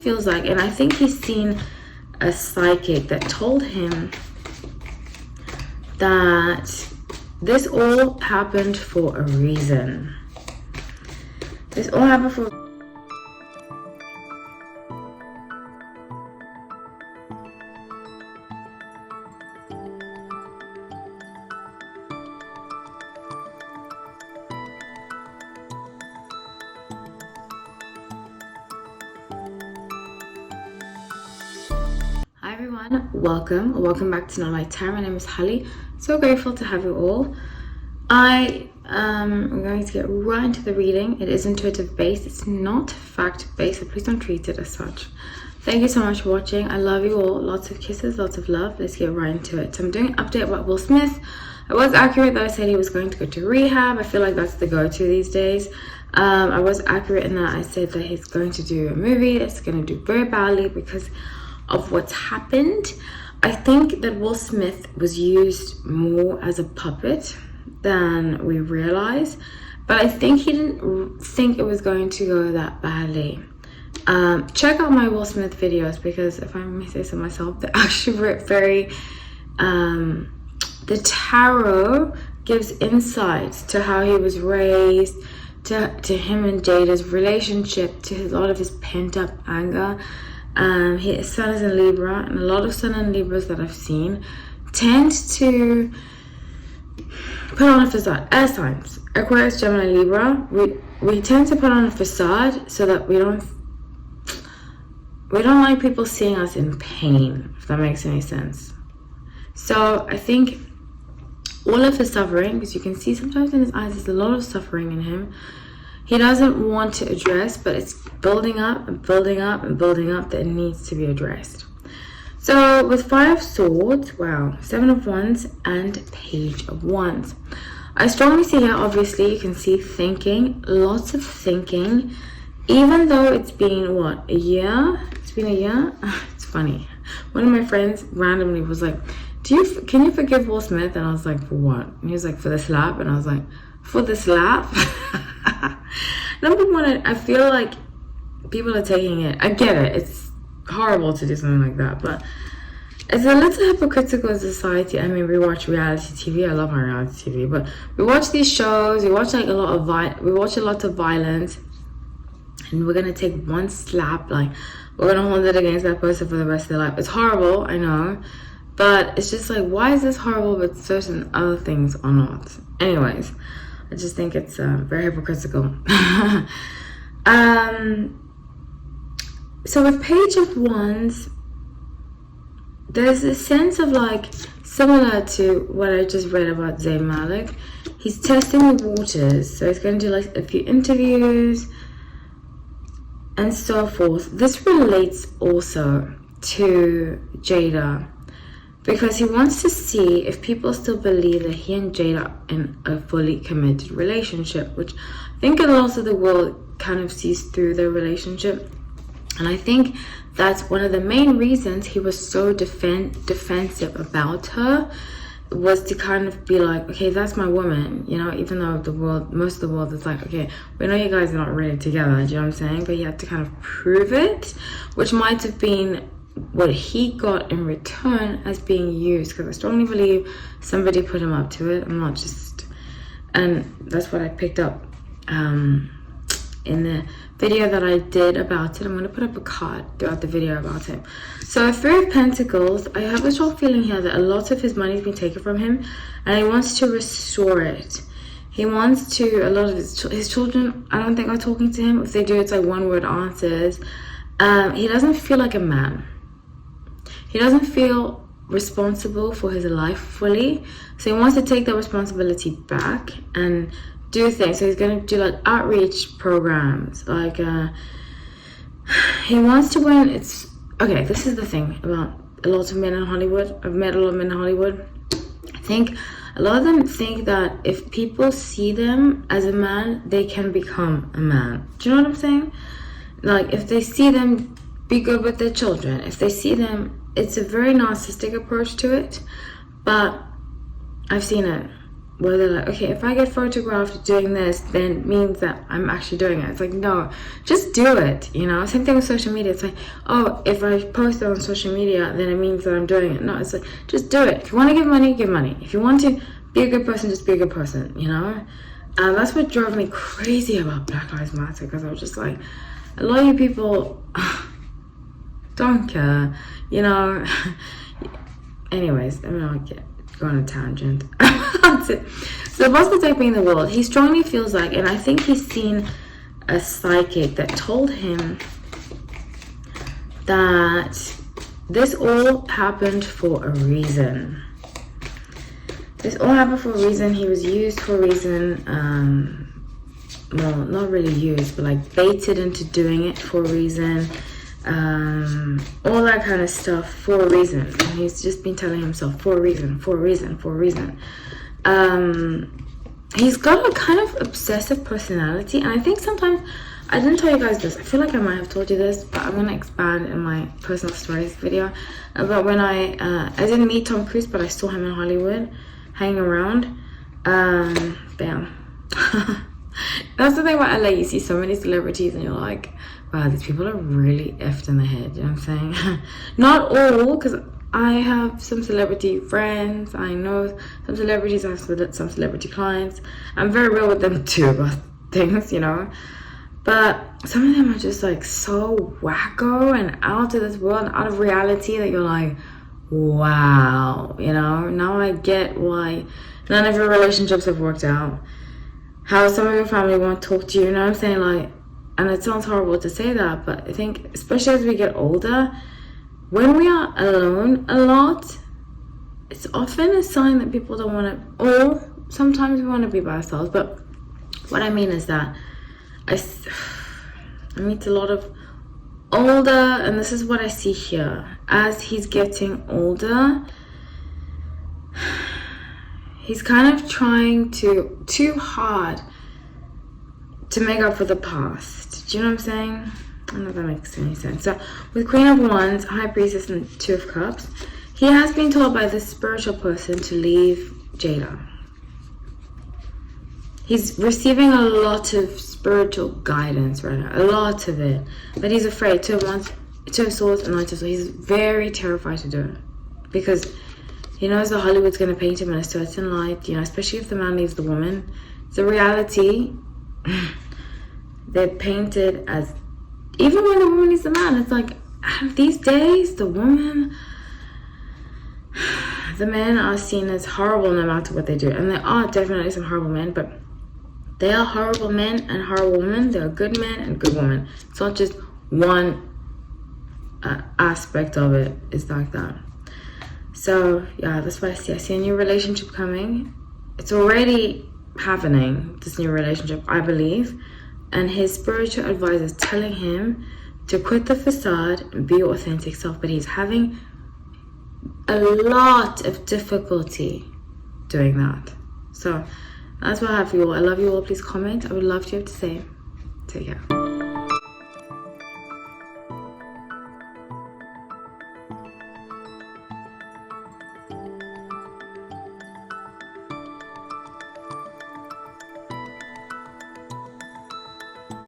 feels like, and I think he's seen a psychic that told him that this all happened for a reason. This all happened for Hi everyone, welcome back to Not My Time. My name is Holly. So grateful to have you all. I am going to get right into the reading. It is intuitive based, it's not fact based, so please don't treat it as such. Thank you so much for watching. I love you all. Lots of kisses, lots of love. Let's get right into it. So I'm doing an update about Will Smith. I was accurate that I said he was going to go to rehab. I feel like that's the go-to these days. I was accurate in that I said that he's going to do a movie that's going to do very badly because of what's happened. I think that Will Smith was used more as a puppet than we realize, but I think he didn't think it was going to go that badly. Check out my Will Smith videos, because if I may say so myself, they're actually very the tarot gives insight to how he was raised, to him and Jada's relationship, to a lot of his pent-up anger. His sun is in Libra, and a lot of Sun and Libras that I've seen tend to put on a facade. Air signs, Aquarius, Gemini, Libra, we tend to put on a facade so that we don't like people seeing us in pain, if that makes any sense. So I think all of his suffering, because you can see sometimes in his eyes there's a lot of suffering in him, he doesn't want to address, but it's building up and building up and building up that it needs to be addressed. So with 5 of Swords, wow, 7 of Wands and Page of Wands. I strongly see here, obviously, you can see thinking, lots of thinking, even though it's been, what, a year? It's been a year? It's funny. One of my friends randomly was like, can you forgive Will Smith? And I was like, for what? And he was like, for the slap. And I was like, for the slap? Number one, I feel like people are taking it. I get it. It's horrible to do something like that, but it's a little hypocritical in society. I mean, we watch reality TV. I love my reality TV, but we watch these shows. We watch like a lot of violence, and we're gonna take one slap, like we're gonna hold it against that person for the rest of their life. It's horrible, I know, but it's just like, why is this horrible but certain other things are not? Anyways, I just think it's very hypocritical. So with Page of Wands, there's a sense of like, similar to what I just read about Zayn Malik. He's testing the waters, so he's going to do like a few interviews and so forth. This relates also to Jada, because he wants to see if people still believe that he and Jada are in a fully committed relationship, which I think a lot of the world kind of sees through their relationship. And I think that's one of the main reasons he was so defensive about her, was to kind of be like, okay, that's my woman, you know, even though most of the world is like, okay, we know you guys are not really together, do you know what I'm saying? But he had to kind of prove it, which might have been what he got in return as being used, because I strongly believe somebody put him up to it. And that's what I picked up in the video that I did about it. I'm going to put up a card throughout the video about it. So 3 of Pentacles, I have a strong feeling here that a lot of his money has been taken from him, and he wants to restore it. He wants to, a lot of his children, I don't think are talking to him. If they do, it's like one-word answers. He doesn't feel like a man. He doesn't feel responsible for his life fully. So he wants to take that responsibility back and do things. So he's going to do like outreach programs. Like, he wants to win. Okay, this is the thing about a lot of men in Hollywood. I've met a lot of men in Hollywood. I think a lot of them think that if people see them as a man, they can become a man. Do you know what I'm saying? Like, if they see them be good with their children, if they see them, it's a very narcissistic approach to it, but I've seen it where they're like, okay, if I get photographed doing this, then it means that I'm actually doing it. It's like, no, just do it, you know? Same thing with social media. It's like, oh, if I post it on social media, then it means that I'm doing it. No, it's like, just do it. If you want to give money, give money. If you want to be a good person, just be a good person, you know? And that's what drove me crazy about Black Lives Matter, because I was just like, a lot of you people don't care, you know? Anyways, let me not go on a tangent. So the boss protecting the world, he strongly feels like, and I think he's seen a psychic that told him that this all happened for a reason. This all happened for a reason. He was used for a reason. Well, not really used, but like baited into doing it for a reason. All that kind of stuff for a reason. And he's just been telling himself for a reason, for a reason, for a reason. He's got a kind of obsessive personality, and I think sometimes, I didn't tell you guys this, I feel like I might have told you this, but I'm gonna expand in my personal stories video about when I didn't meet Tom Cruise, but I saw him in Hollywood hanging around. Bam. That's the thing about LA, you see so many celebrities and you're like, wow, these people are really effed in the head, you know what I'm saying? Not all, because I have some celebrity friends, I know some celebrities, I have some celebrity clients. I'm very real with them too about things, you know? But some of them are just like so wacko and out of this world, out of reality, that you're like, wow, you know? Now I get why none of your relationships have worked out. How some of your family won't talk to you, you know what I'm saying? Like, and it sounds horrible to say that, but I think especially as we get older, when we are alone a lot, it's often a sign that people don't want to, or sometimes we want to be by ourselves. But what I mean is that I meet a lot of older, and this is what I see here. As he's getting older, he's kind of trying too hard to make up for the past. Do you know what I'm saying? I don't know if that makes any sense. So with Queen of Wands, High Priestess, and Two of Cups, he has been told by this spiritual person to leave Jada. He's receiving a lot of spiritual guidance right now, a lot of it, but he's afraid. Two of Wands, Two of Swords, and Knight of Swords. He's very terrified to do it because he knows that Hollywood's going to paint him in a certain light, you know, especially if the man leaves the woman. The reality, they're painted as, even when the woman leaves the man, it's like, these days, the men are seen as horrible no matter what they do. And there are definitely some horrible men, but they are horrible men and horrible women. There are good men and good women. It's not just one aspect of it is like that. So yeah, that's what I see. I see a new relationship coming. It's already happening, this new relationship, I believe. And his spiritual advisor is telling him to quit the facade and be your authentic self. But he's having a lot of difficulty doing that. So that's what I have for you all. I love you all. Please comment. I would love to have to say. Take care.